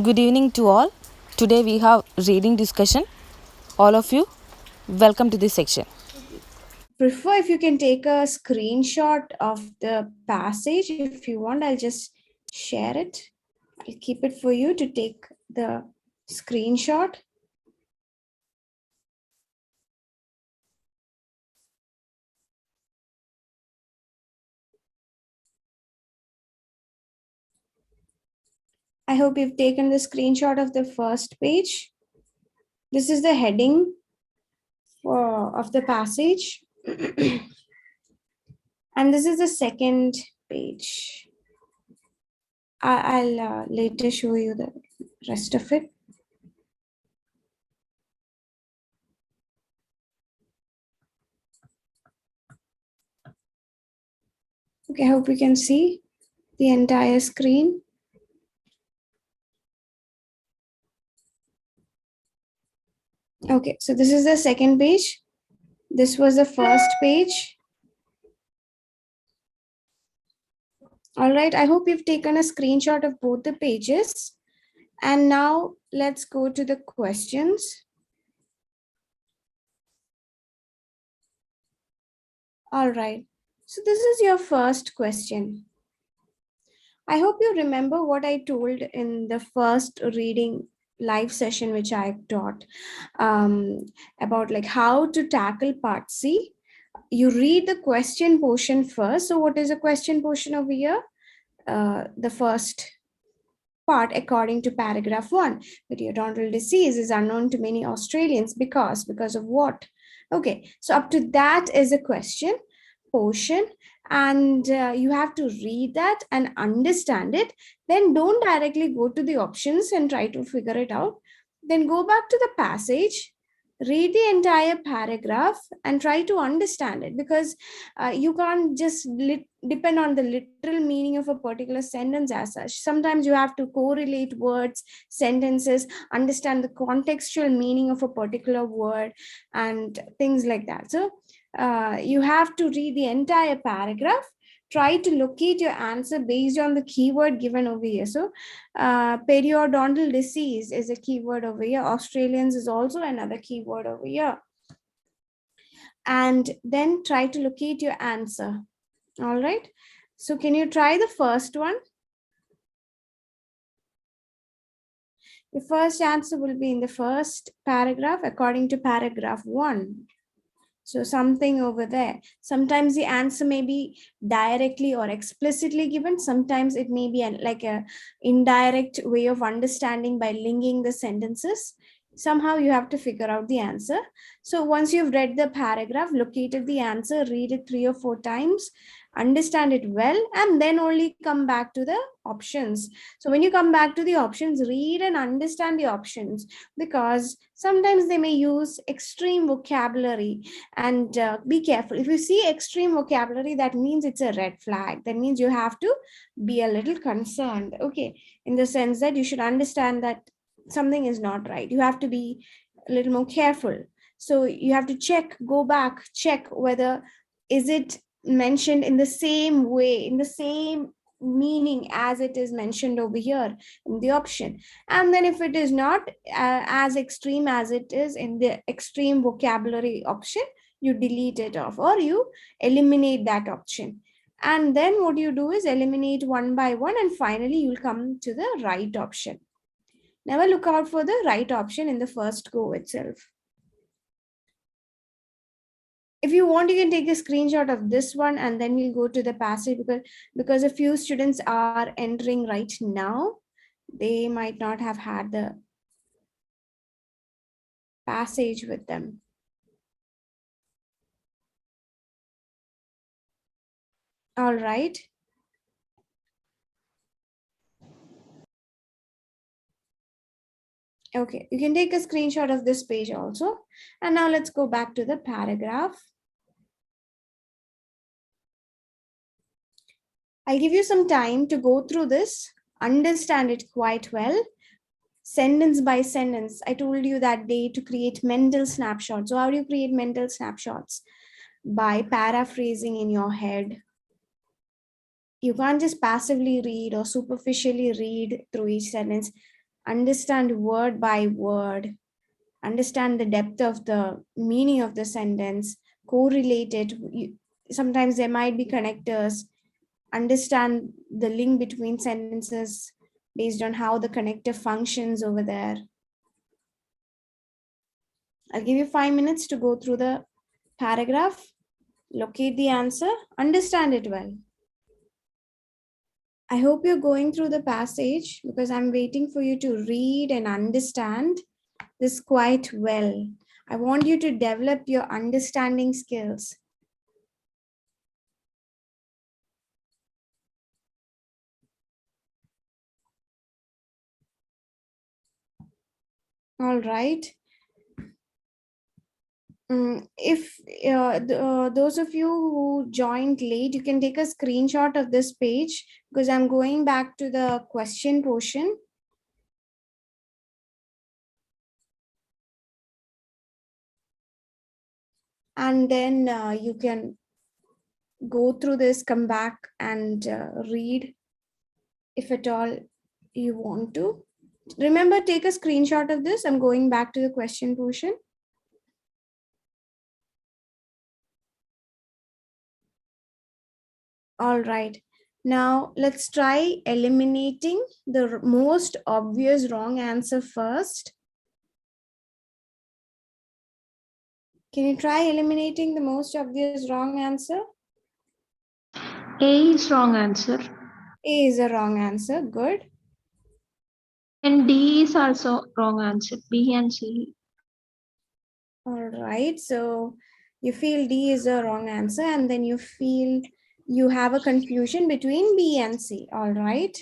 Good evening to all. Today we have reading discussion. All of you, welcome to this section. Prefer if you can take a screenshot of the passage. If you want, I'll just share it. I'll keep it for you to take the screenshot. I hope you've taken the screenshot of the first page. This is the heading of the passage. And this is the second page. I'll later show you the rest of it. Okay, I hope you can see the entire screen. Okay, so this is the second page. This was the first page. All right, I hope you've taken a screenshot of both the pages. And now let's go to the questions. All right, so this is your first question. I hope you remember what I told in the first reading live session which I taught about like how to tackle part C. You read the question portion first. So what is the question portion over here? The first part, according to paragraph 1, periodontal disease is unknown to many Australians because of what? Okay, so up to that is a question portion, and you have to read that and understand it. Then don't directly go to the options and try to figure it out. Then go back to the passage, read the entire paragraph and try to understand it, because you can't just depend on the literal meaning of a particular sentence as such. Sometimes you have to correlate words, sentences, understand the contextual meaning of a particular word and things like that. So you have to read the entire paragraph, try to locate your answer based on the keyword given over here. So periodontal disease is a keyword over here. Australians is also another keyword over here. And then try to locate your answer. All right. So can you try the first one? The first answer will be in the first paragraph according to paragraph 1. So something over there. Sometimes the answer may be directly or explicitly given. Sometimes it may be like a indirect way of understanding by linking the sentences. Somehow you have to figure out the answer. So once you've read the paragraph, located the answer, read it 3 or 4 times, understand it well, and then only come back to the options. So when you come back to the options, read and understand the options, because sometimes they may use extreme vocabulary, and be careful. If you see extreme vocabulary, that means it's a red flag. That means you have to be a little concerned, okay, in the sense that you should understand that something is not right. You have to be a little more careful. So you have to check, go back, check whether is it mentioned in the same way, in the same meaning as it is mentioned over here in the option. And then if it is not as extreme as it is in the extreme vocabulary option, you delete it off or you eliminate that option. And then what you do is eliminate one by one, and finally you'll come to the right option. Never look out for the right option in the first go itself. If you want, you can take a screenshot of this one and then we'll go to the passage, because a few students are entering right now. They might not have had the passage with them. All right. Okay, you can take a screenshot of this page also. And now let's go back to the paragraph. I'll give you some time to go through this, understand it quite well, sentence by sentence. I told you that day to create mental snapshots. So how do you create mental snapshots? By paraphrasing in your head. You can't just passively read or superficially read through each sentence. understand word by word, understand the depth of the meaning of the sentence, correlate it. Sometimes there might be connectors, understand the link between sentences based on how the connector functions over there. I'll give you 5 minutes to go through the paragraph, locate the answer, understand it well. I hope you're going through the passage because I'm waiting for you to read and understand this quite well. I want you to develop your understanding skills. All right. If those of you who joined late, you can take a screenshot of this page because I'm going back to the question portion. And then you can go through this, come back and read if at all you want to. Remember, take a screenshot of this. I'm going back to the question portion. All right. Now let's try eliminating the most obvious wrong answer first. Can you try eliminating the most obvious wrong answer? A is wrong answer. A is a wrong answer. Good. And D is also wrong answer. B and C. All right. So you feel D is a wrong answer, and then you feel you have a confusion between B and C. All right.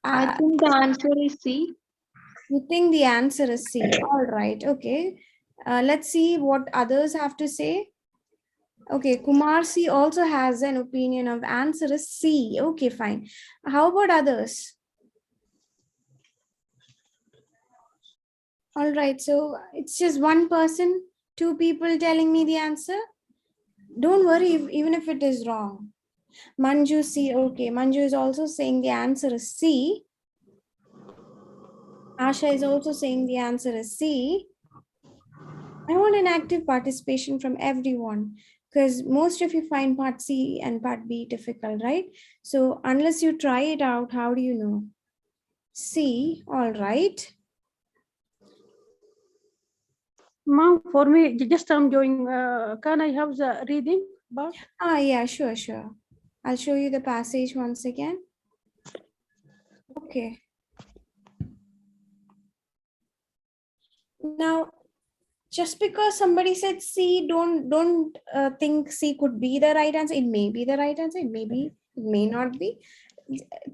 I think the answer is C. You think the answer is C. All right. Okay. Let's see what others have to say. Okay, Kumar C also has an opinion of answer is C. Okay, fine. How about others? All right, so it's just one person, two people telling me the answer. Don't worry, even if it is wrong. Manju C, okay, Manju is also saying the answer is C. Asha is also saying the answer is C. I want an active participation from everyone because most of you find part C and part B difficult, right? So unless you try it out, how do you know? C, all right. Mom, for me, just I'm doing. Can I have the reading back? Yeah, sure. I'll show you the passage once again. Okay. Now, just because somebody said C, don't think C could be the right answer. It may be the right answer. It may not be.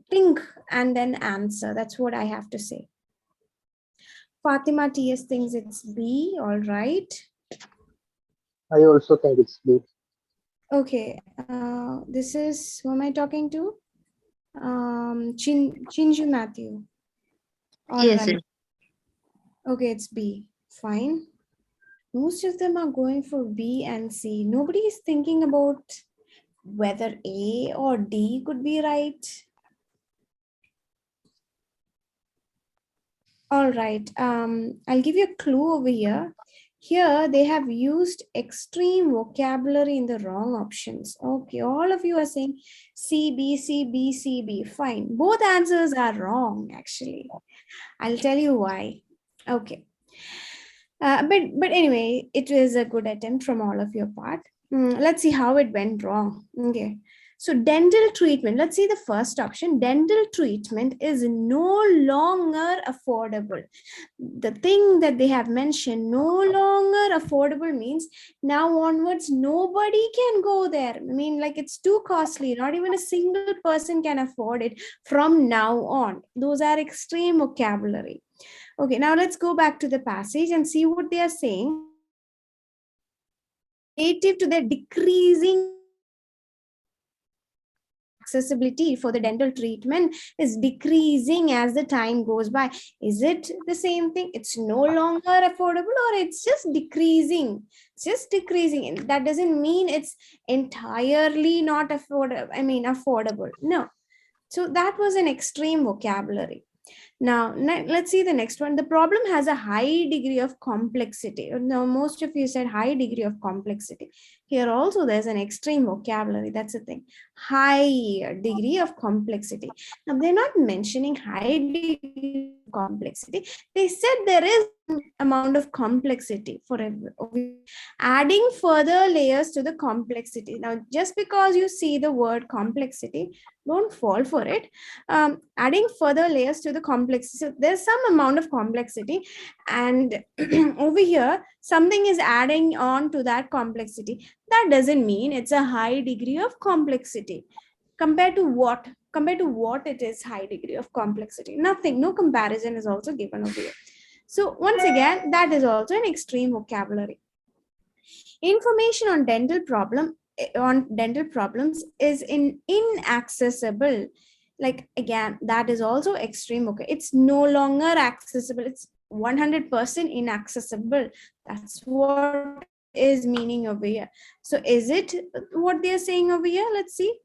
Think and then answer. That's what I have to say. Fatima TS thinks it's B. All right. I also think it's B. Okay. This is who am I talking to? Chinju Matthew. All Yes, right. Okay, it's B. Fine. Most of them are going for B and C. Nobody is thinking about whether A or D could be right. All right. I'll give you a clue over here. Here they have used extreme vocabulary in the wrong options. Okay, all of you are saying C, B, C, B, C, B. Fine. Both answers are wrong, actually. I'll tell you why. Okay. But anyway, it was a good attempt from all of your part. Let's see how it went wrong. Okay. So dental treatment, let's see the first option. Dental treatment is no longer affordable. The thing that they have mentioned, no longer affordable, means now onwards, nobody can go there. I mean, like it's too costly. Not even a single person can afford it from now on. Those are extreme vocabulary. Okay, now let's go back to the passage and see what they are saying. Relative to the decreasing accessibility for the dental treatment is decreasing as the time goes by. Is it the same thing? It's no longer affordable, or it's just decreasing? It's just decreasing. That doesn't mean it's entirely not affordable. I mean, affordable. No. So that was an extreme vocabulary. Now, let's see the next one. The problem has a high degree of complexity. Now, most of you said high degree of complexity. Here also there's an extreme vocabulary. That's the thing. High degree of complexity. Now, they're not mentioning high degree of complexity. They said there is some amount of complexity for adding further layers to the complexity. Now, just because you see the word complexity, don't fall for it. Adding further layers to the complexity. So there's some amount of complexity, and over here, something is adding on to that complexity. That doesn't mean it's a high degree of complexity. Compared to what? Compared to what it is high degree of complexity? Nothing. No comparison is also given over here. So once again, that is also an extreme vocabulary. Information on dental problems is inaccessible. Like, again, that is also extreme. Okay, it's no longer accessible, it's 100% inaccessible. That's what is meaning over here. So is it what they're saying over here? Let's see.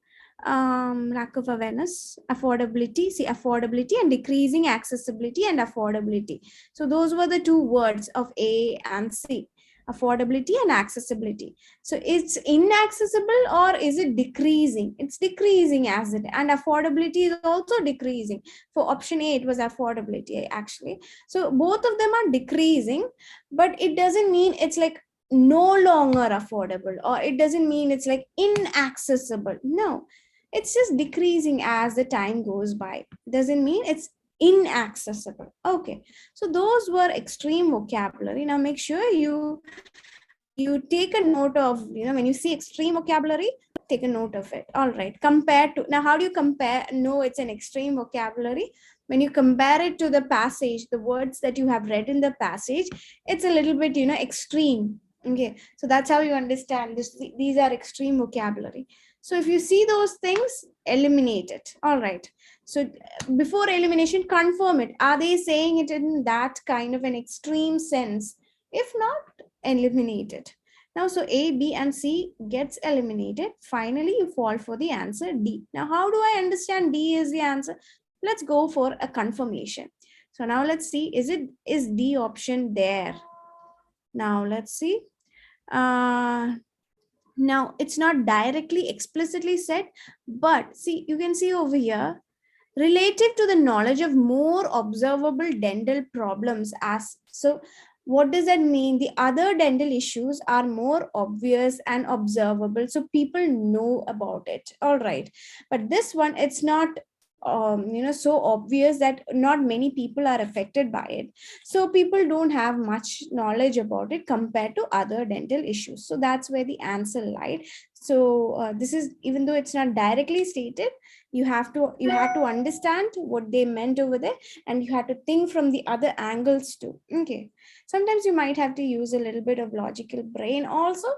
Lack of awareness, affordability, see, affordability and decreasing accessibility and affordability. So those were the two words of A and C, affordability and accessibility. So it's inaccessible, or is it decreasing? It's decreasing as it, and affordability is also decreasing. For option A, it was affordability actually. So both of them are decreasing, but it doesn't mean it's like no longer affordable, or it doesn't mean it's like inaccessible. No, it's just decreasing as the time goes by. Doesn't mean it's inaccessible. Okay, so those were extreme vocabulary. Now make sure you take a note of, when you see extreme vocabulary, take a note of it. All right, compared to, now how do you compare? No, it's an extreme vocabulary. When you compare it to the passage, the words that you have read in the passage, it's a little bit, extreme. Okay, so that's how you understand this. These are extreme vocabulary. So if you see those things, eliminate it. All right, so before elimination, confirm it. Are they saying it in that kind of an extreme sense? If not, eliminate it. Now, so A, B, and C gets eliminated. Finally, you fall for the answer D. Now, how do I understand D is the answer? Let's go for a confirmation. So now let's see, is D option there? Now let's see. Now it's not directly explicitly said, but see, you can see over here, relative to the knowledge of more observable dental problems. As so, what does that mean? The other dental issues are more obvious and observable, so people know about it. All right, but this one, it's not so obvious that not many people are affected by it, so people don't have much knowledge about it compared to other dental issues. So that's where the answer lied. So this is, even though it's not directly stated, you have to understand what they meant over there, and you have to think from the other angles too. Okay, sometimes you might have to use a little bit of logical brain also.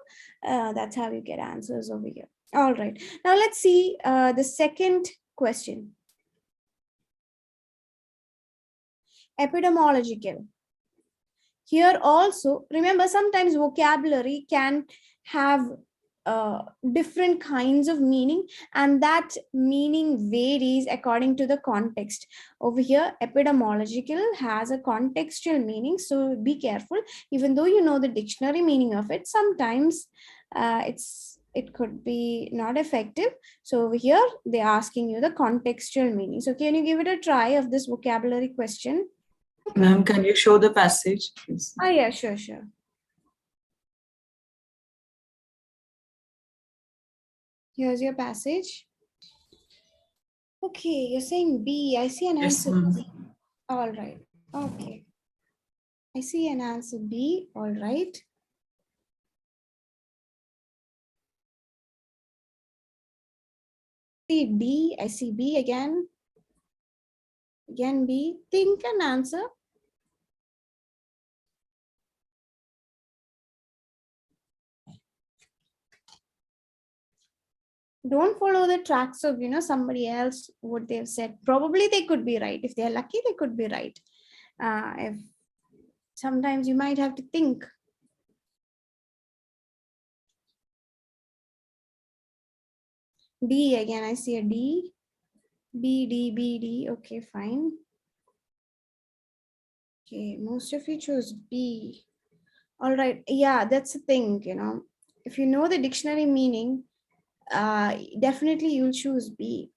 That's how you get answers over here. All right, now let's see the second question. Epidemiological. Here also, remember, sometimes vocabulary can have different kinds of meaning, and that meaning varies according to the context. Over here, epidemiological has a contextual meaning, so be careful. Even though you know the dictionary meaning of it, sometimes it could be not effective. So over here, they're asking you the contextual meaning. So can you give it a try of this vocabulary question? Ma'am, can you show the passage, please? Oh, yeah, sure. Here's your passage. Okay, you're saying B. I see an Yes, answer ma'am. B. All right. Okay. I see an answer B. All right. See D. I see B again. Again B. Think and answer. Don't follow the tracks of somebody else, what they've said. Probably they could be right. If they're lucky, they could be right. If sometimes you might have to think. D again. I see a D. B, D. Okay, fine. Okay, most of you chose B. All right. Yeah, that's the thing, If you know the dictionary meaning, definitely you'll choose B.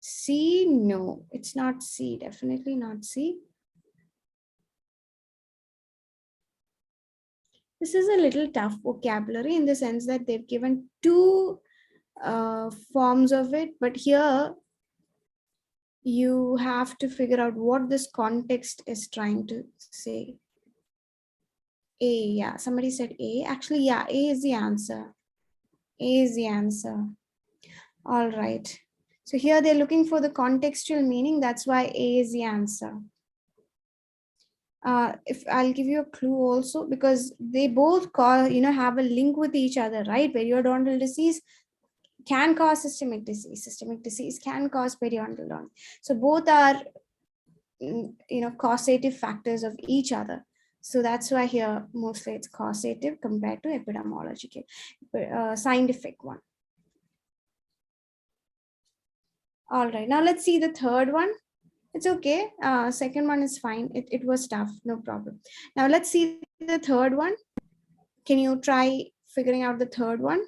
C, no, it's not C. Definitely not C. This is a little tough vocabulary in the sense that they've given two forms of it, but here you have to figure out what this context is trying to say. A, yeah, somebody said A. Actually, yeah, A is the answer. A is the answer. All right. So here they're looking for the contextual meaning. That's why A is the answer. If I'll give you a clue also, because they both have a link with each other, right? Periodontal disease can cause systemic disease. Systemic disease can cause periodontal disease. So both are, causative factors of each other. So that's why here mostly it's causative compared to epidemiological, scientific one. All right, now let's see the third one. It's okay. Second one is fine. It was tough, no problem. Now let's see the third one. Can you try figuring out the third one?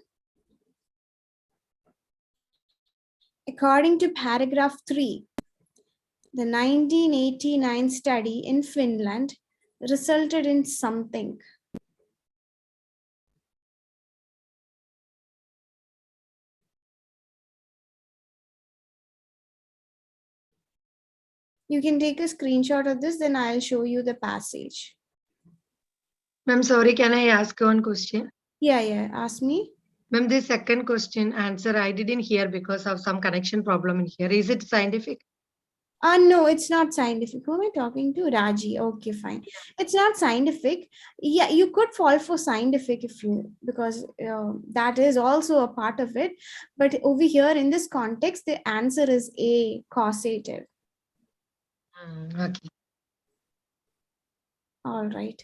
According to paragraph 3, the 1989 study in Finland resulted in something. You can take a screenshot of this, then I'll show you the passage. Ma'am, sorry, can I ask one question? Yeah, ask me. Ma'am, the second question answer I didn't hear because of some connection problem in here. Is it scientific? No, it's not scientific. Who am I talking to? Raji. Okay, fine. It's not scientific. Yeah, you could fall for scientific because that is also a part of it. But over here in this context, the answer is A, causative. Okay. All right.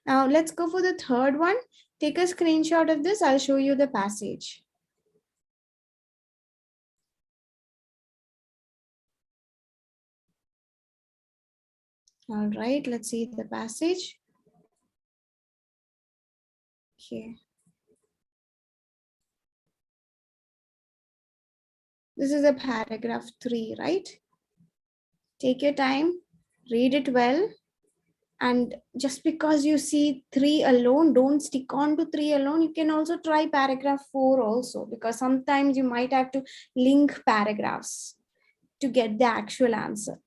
Now let's go for the third one. Take a screenshot of this. I'll show you the passage. All right, let's see the passage. Okay. This is a paragraph 3, right? Take your time, read it well. And just because you see 3 alone, don't stick on to 3 alone. You can also try paragraph 4 also, because sometimes you might have to link paragraphs to get the actual answer.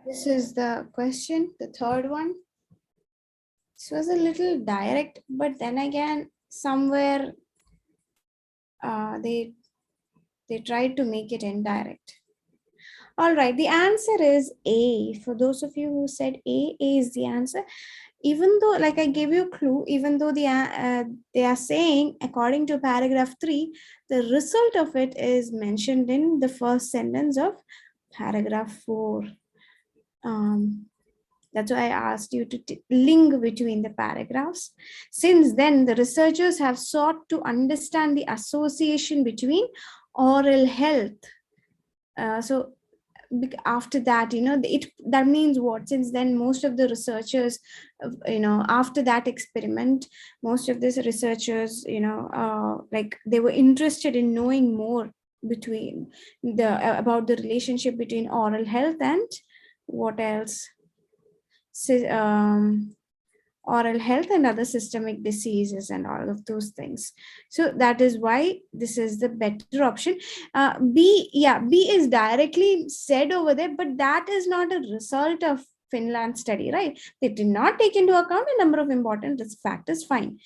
This is the question, the third one. This was a little direct, but then again, somewhere they tried to make it indirect. All right, the answer is A. For those of you who said A is the answer. Even though, like I gave you a clue, even though they are saying, according to paragraph 3, the result of it is mentioned in the first sentence of paragraph 4. That's why I asked you to link between the paragraphs. Since then, the researchers have sought to understand the association between oral health. So after that, that means what? Since then, most of the researchers, after that experiment, most of these researchers, like they were interested in knowing more about the relationship between oral health and what else? Oral health and other systemic diseases and all of those things. So that is why this is the better option. B is directly said over there, but that is not a result of Finland study, right? They did not take into account a number of important risk factors. Fine.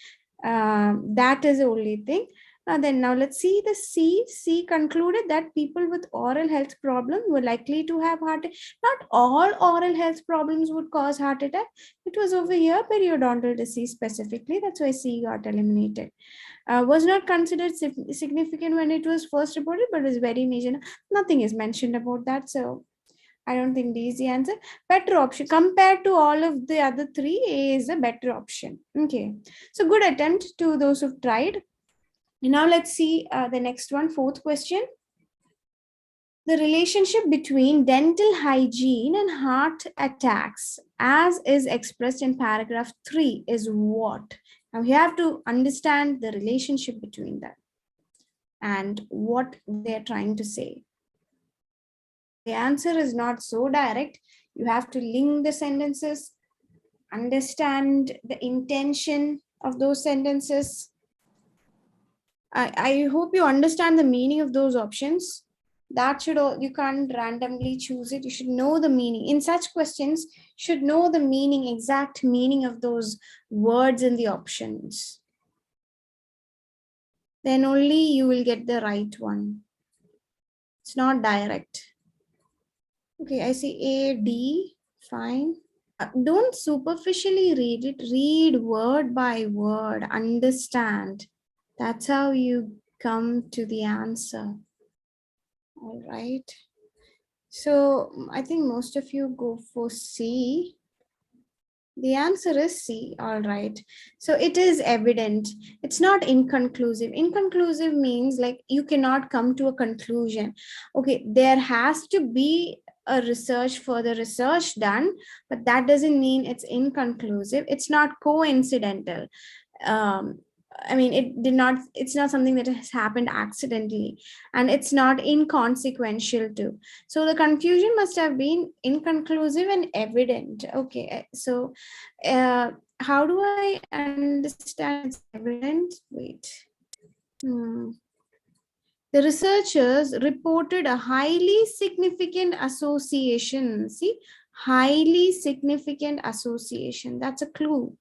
That is the only thing. Then now let's see the C. C concluded that people with oral health problem were likely to have heart attack. Not all oral health problems would cause heart attack. It was over here periodontal disease specifically. That's why C got eliminated. Was not considered significant when it was first reported, but is very major. Nothing is mentioned about that. So I don't think D is the answer. Better option compared to all of the other 3. A is a better option. Okay. So good attempt to those who've tried. Now let's see the next one, fourth question. The relationship between dental hygiene and heart attacks, as is expressed in paragraph 3, is what? Now you have to understand the relationship between them and what they're trying to say. The answer is not so direct. You have to link the sentences, understand the intention of those sentences. I hope you understand the meaning of those options. That should all, you can't randomly choose it. You should know the meaning. In such questions, should know the meaning, exact meaning of those words in the options. Then only you will get the right one. It's not direct. Okay, I see A, D, fine. Don't superficially read it. Read word by word, understand. That's how you come to the answer. All right. So I think most of you go for C. The answer is C. All right. So it is evident. It's not inconclusive. Inconclusive means like you cannot come to a conclusion. Okay, there has to be a further research done, but that doesn't mean it's inconclusive. It's not coincidental. I mean, it's not something that has happened accidentally, and it's not inconsequential too. So the confusion must have been inconclusive and evident. Okay, so how do I understand it's evident? Wait. The researchers reported a highly significant association. See, highly significant association. That's a clue.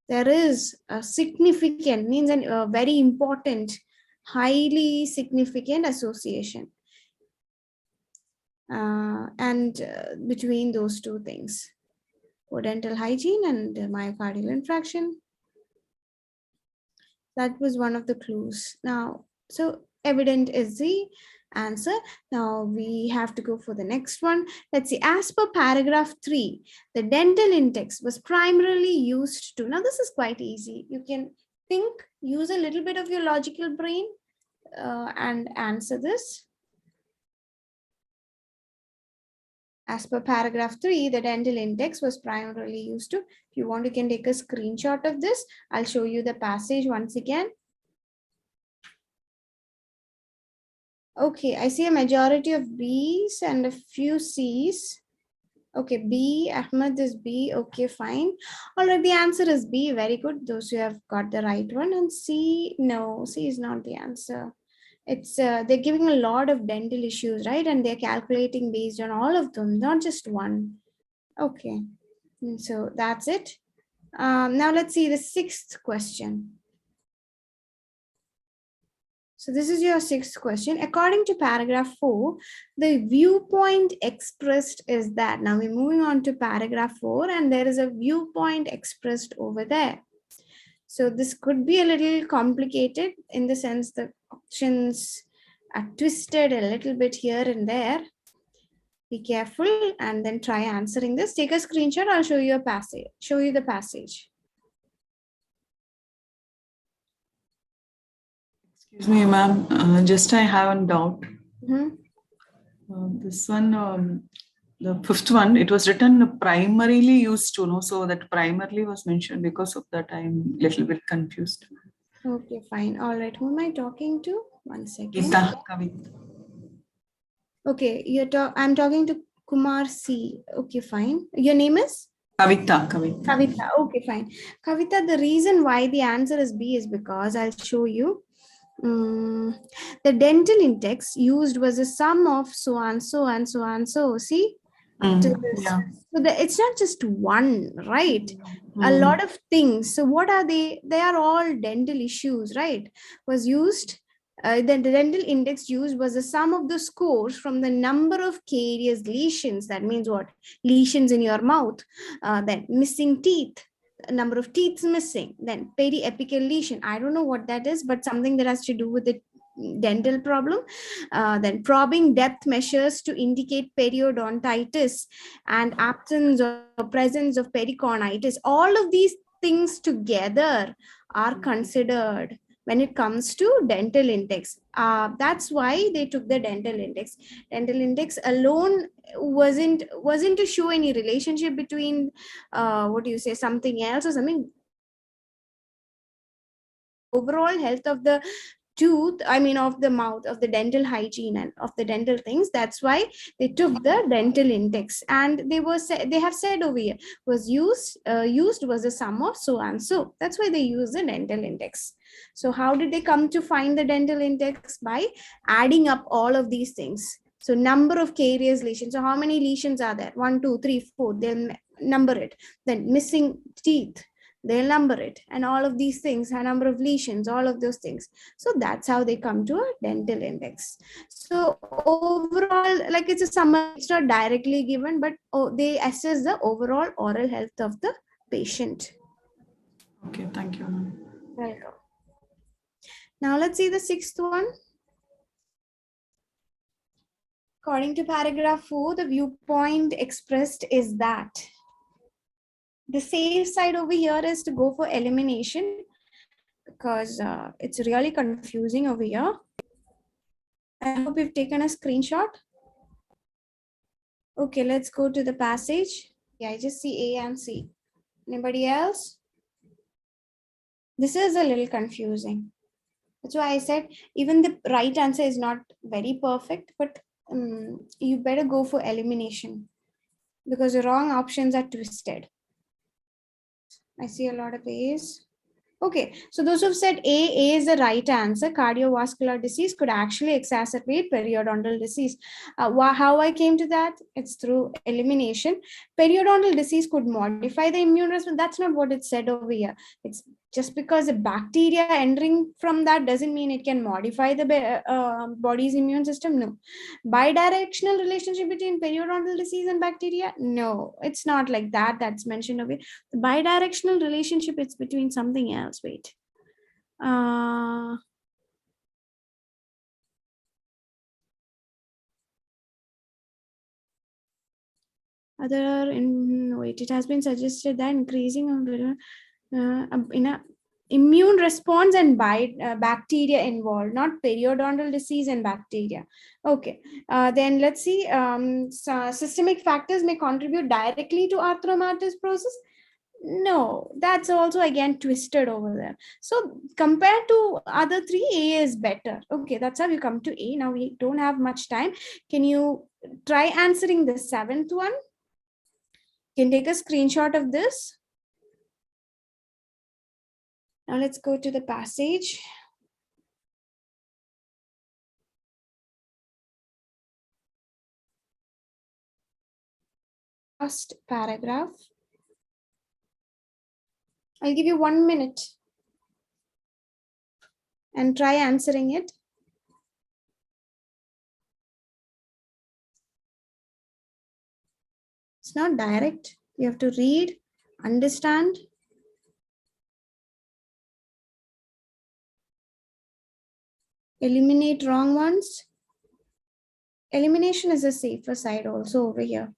There is a significant, means a very important, highly significant association. And between those two things, for dental hygiene and myocardial infarction. That was one of the clues. Now, so evident is the answer. Now we have to go for the next one. Let's see, as per paragraph 3, the dental index was primarily used to, now this is quite easy. You can think, use a little bit of your logical brain and answer this. As per paragraph 3, the dental index was primarily used to, if you want, you can take a screenshot of this. I'll show you the passage once again. Okay, I see a majority of B's and a few C's. Okay, B, Ahmed is B. Okay, fine. All right, the answer is B. Very good. Those who have got the right one. And C, no, C is not the answer. It's they're giving a lot of dental issues, right? And they're calculating based on all of them, not just one. Okay, so that's it. Now let's see the 6th question. So this is your 6th question. According to paragraph 4, the viewpoint expressed is that. Now we're moving on to paragraph 4, and there is a viewpoint expressed over there. So this could be a little complicated in the sense the options are twisted a little bit here and there. Be careful and then try answering this. Take a screenshot. I'll show you the passage. Excuse me, ma'am. Just I have a doubt. Mm-hmm. This one, the 5th one, it was written primarily used to, no? So that primarily was mentioned. Because of that, I'm a little bit confused. Okay, fine. All right. Who am I talking to? One second. Kavita. Okay, I'm talking to Kumar C. Okay, fine. Your name is? Kavita. Kavita. Okay, fine. Kavita, the reason why the answer is B is because I'll show you. The dental index used was a sum of so and so and so and so. See? Yeah. So it's not just one, right? A lot of things. So what are they? They are all dental issues, right? Was used. The dental index used was the sum of the scores from the number of caries lesions. That means what? Lesions in your mouth. Then missing teeth. A number of teeth missing. Then periapical lesion. I don't know what that is, but something that has to do with the dental problem. Then probing depth measures to indicate periodontitis and absence or presence of pericornitis. All of these things together are considered when it comes to dental index. That's why they took the dental index. Dental index alone wasn't to show any relationship between what do you say, something else or something. Overall health of the tooth, I mean of the mouth, of the dental hygiene and of the dental things. That's why they took the dental index. And they have said over here was used was the sum of so and so. That's why they use the dental index. So how did they come to find the dental index? By adding up all of these things. So number of caries lesions. So how many lesions are there? 1, 2, 3, 4. They'll number it. Then missing teeth, they'll number it, and all of these things, a number of lesions, all of those things. So that's how they come to a dental index. So overall, like, it's a summary, it's not directly given, but they assess the overall oral health of the patient. Okay, thank you, ma'am. Welcome. Now let's see the 6th one. According to paragraph 4, the viewpoint expressed is that the safe side over here is to go for elimination, because it's really confusing over here. I hope you've taken a screenshot. Okay, let's go to the passage. Yeah, I just see A and C. Anybody else? This is a little confusing. That's why I said even the right answer is not very perfect, but you better go for elimination, because the wrong options are twisted. I see a lot of A's. Okay, so those who've said A is the right answer. Cardiovascular disease could actually exacerbate periodontal disease. How I came to that? It's through elimination. Periodontal disease could modify the immune response. That's not what it said over here. It's just because the bacteria entering from that doesn't mean it can modify the body's immune system. No. Bidirectional relationship between periodontal disease and bacteria? No, it's not like that. That's mentioned over here. The bidirectional relationship, it's between something else. Wait. Wait, it has been suggested that increasing in a immune response and bacteria involved, not periodontal disease and bacteria. Okay, then let's see. Systemic factors may contribute directly to arthromatous process. No, that's also again twisted over there. So compared to other three, A is better. Okay, that's how we come to A. Now we don't have much time. Can you try answering the 7th one? You can take a screenshot of this. Now let's go to the passage. Last paragraph. I'll give you 1 minute and try answering it. It's not direct. You have to read, understand. Eliminate wrong ones. Elimination is a safer side also over here.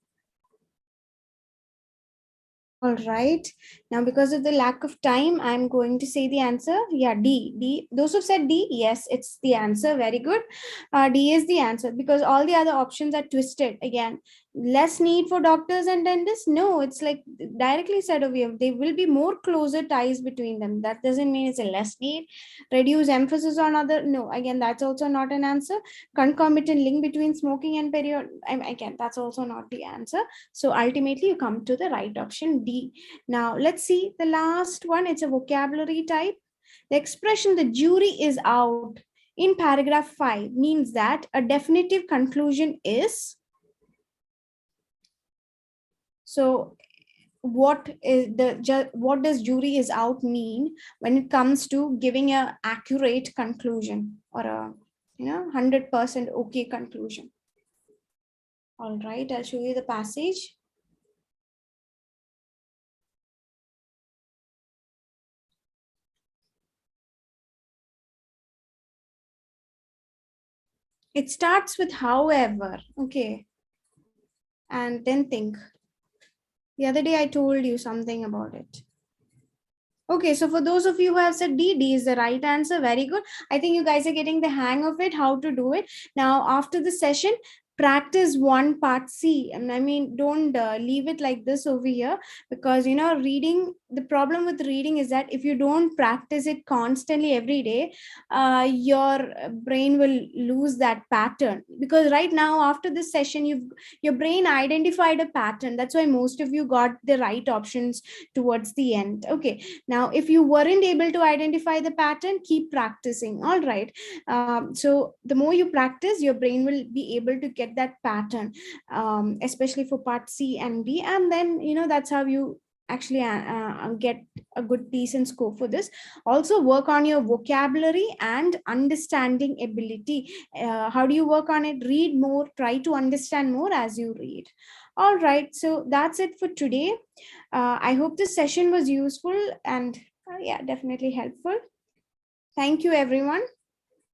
All right. Now, because of the lack of time, I'm going to say the answer. Yeah, D. D. Those who said D, yes, it's the answer. Very good. D is the answer, because all the other options are twisted. Again, less need for doctors and dentists. No, it's like directly said over here. There will be more closer ties between them. That doesn't mean it's a less need. Reduce emphasis on other. No, again, that's also not an answer. Concomitant link between smoking and period. Again, that's also not the answer. So ultimately, you come to the right option, D. Now, let's see the last one. It's a vocabulary type. The expression "the jury is out" in paragraph 5 means that a definitive conclusion is. So what does jury is out mean when it comes to giving an accurate conclusion, or a 100% okay conclusion? All right, I'll show you the passage. It starts with however, okay, and then think. The other day I told you something about it. Okay, so for those of you who have said D, D is the right answer. Very good. I think you guys are getting the hang of it, how to do it. Now, after the session, practice one part C. And I mean, don't leave it like this over here, because, you know, reading, the problem with reading is that if you don't practice it constantly every day, your brain will lose that pattern. Because right now, after this session, your brain identified a pattern. That's why most of you got the right options towards the end. Okay, now if you weren't able to identify the pattern, keep practicing. All right. So the more you practice, your brain will be able to get that pattern, especially for part C and D. And then, you know, that's how you actually get a good decent score for this. Also work on your vocabulary and understanding ability. How do you work on it? Read more, try to understand more as you read. All right, so that's it for today. I hope this session was useful and yeah, definitely helpful. Thank you, everyone.